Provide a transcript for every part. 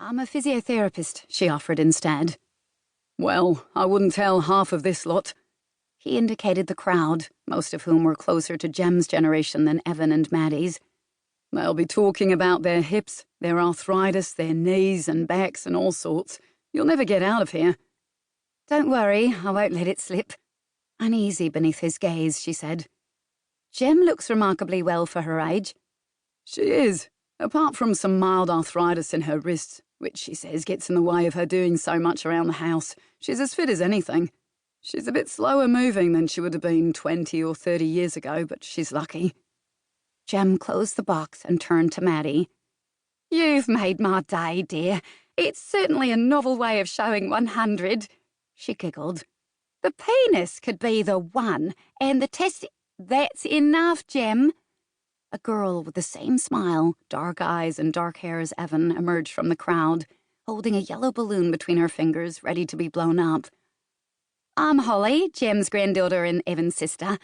I'm a physiotherapist, she offered instead. Well, I wouldn't tell half of this lot. He indicated the crowd, most of whom were closer to Jem's generation than Evan and Maddie's. They'll be talking about their hips, their arthritis, their knees and backs and all sorts. You'll never get out of here. Don't worry, I won't let it slip. Uneasy beneath his gaze, she said. Jem looks remarkably well for her age. She is, apart from some mild arthritis in her wrists, which she says gets in the way of her doing so much around the house. She's as fit as anything. She's a bit slower moving than she would have been 20 or 30 years ago, but she's lucky. Jem closed the box and turned to Maddie. You've made my day, dear. It's certainly a novel way of showing 100. She giggled. The penis could be the one, and the test... That's enough, Jem. A girl with the same smile, dark eyes and dark hair as Evan emerged from the crowd, holding a yellow balloon between her fingers, ready to be blown up. I'm Holly, Jem's granddaughter and Evan's sister.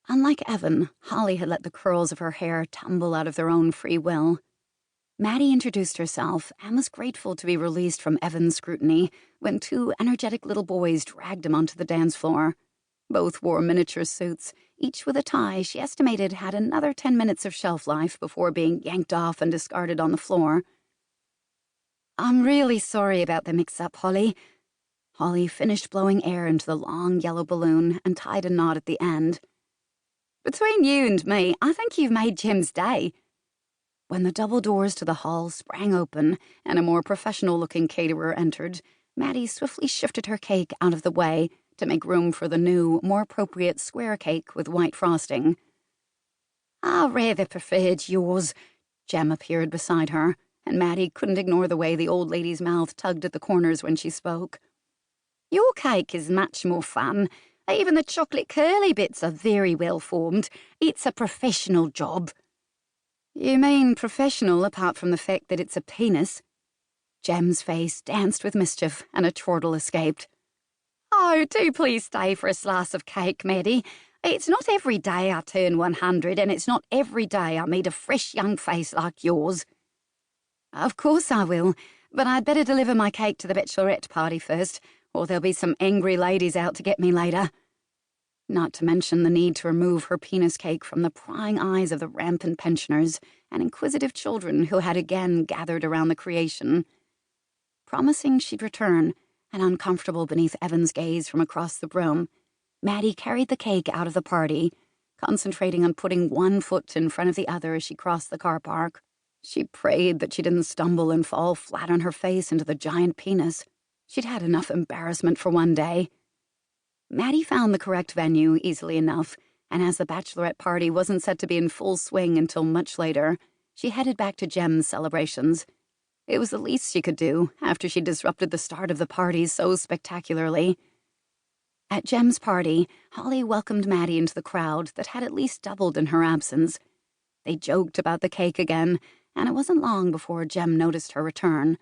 Unlike Evan, Holly had let the curls of her hair tumble out of their own free will. Maddie introduced herself and was grateful to be released from Evan's scrutiny when two energetic little boys dragged him onto the dance floor. Both wore miniature suits, each with a tie she estimated had another 10 minutes of shelf life before being yanked off and discarded on the floor. I'm really sorry about the mix-up, Holly. Holly finished blowing air into the long yellow balloon and tied a knot at the end. Between you and me, I think you've made Jem's day. When the double doors to the hall sprang open and a more professional-looking caterer entered, Maddie swiftly shifted her cake out of the way to make room for the new, more appropriate square cake with white frosting. I rather preferred yours. Jem appeared beside her, and Maddie couldn't ignore the way the old lady's mouth tugged at the corners when she spoke. Your cake is much more fun. Even the chocolate curly bits are very well formed. It's a professional job. You mean professional apart from the fact that it's a penis? Jem's face danced with mischief and a chortle escaped. Oh, do please stay for a slice of cake, Maddie. It's not every day I turn 100, and it's not every day I meet a fresh young face like yours. Of course I will, but I'd better deliver my cake to the bachelorette party first, or there'll be some angry ladies out to get me later. Not to mention the need to remove her penis cake from the prying eyes of the rampant pensioners and inquisitive children who had again gathered around the creation. Promising she'd return, and uncomfortable beneath Evan's gaze from across the room, Maddie carried the cake out of the party, concentrating on putting one foot in front of the other as she crossed the car park. She prayed that she didn't stumble and fall flat on her face into the giant penis. She'd had enough embarrassment for one day. Maddie found the correct venue easily enough, and as the bachelorette party wasn't set to be in full swing until much later, she headed back to Jem's celebrations. It was the least she could do after she disrupted the start of the party so spectacularly. At Jem's party, Holly welcomed Maddie into the crowd that had at least doubled in her absence. They joked about the cake again, and it wasn't long before Jem noticed her return.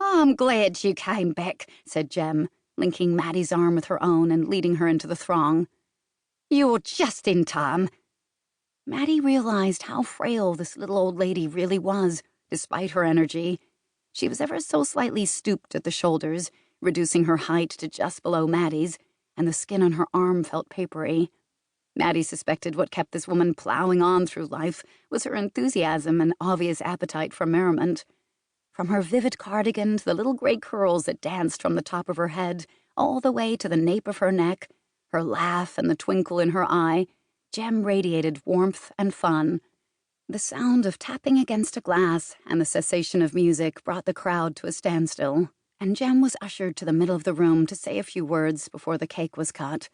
I'm glad you came back, said Jem, linking Maddie's arm with her own and leading her into the throng. You're just in time. Maddie realized how frail this little old lady really was, despite her energy. She was ever so slightly stooped at the shoulders, reducing her height to just below Maddie's, and the skin on her arm felt papery. Maddie suspected what kept this woman plowing on through life was her enthusiasm and obvious appetite for merriment. From her vivid cardigan to the little gray curls that danced from the top of her head, all the way to the nape of her neck, her laugh and the twinkle in her eye, Jem radiated warmth and fun. The sound of tapping against a glass and the cessation of music brought the crowd to a standstill, and Jem was ushered to the middle of the room to say a few words before the cake was cut.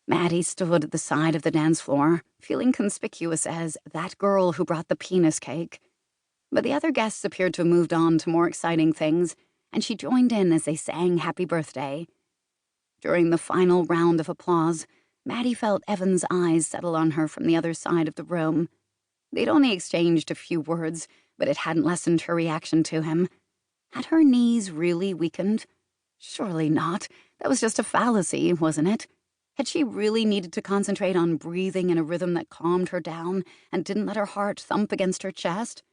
Maddie stood at the side of the dance floor, feeling conspicuous as that girl who brought the penis cake. But the other guests appeared to have moved on to more exciting things, and she joined in as they sang Happy Birthday. During the final round of applause, Maddie felt Evan's eyes settle on her from the other side of the room. They'd only exchanged a few words, but it hadn't lessened her reaction to him. Had her knees really weakened? Surely not. That was just a fallacy, wasn't it? Had she really needed to concentrate on breathing in a rhythm that calmed her down and didn't let her heart thump against her chest?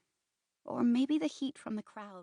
Or maybe the heat from the crowd...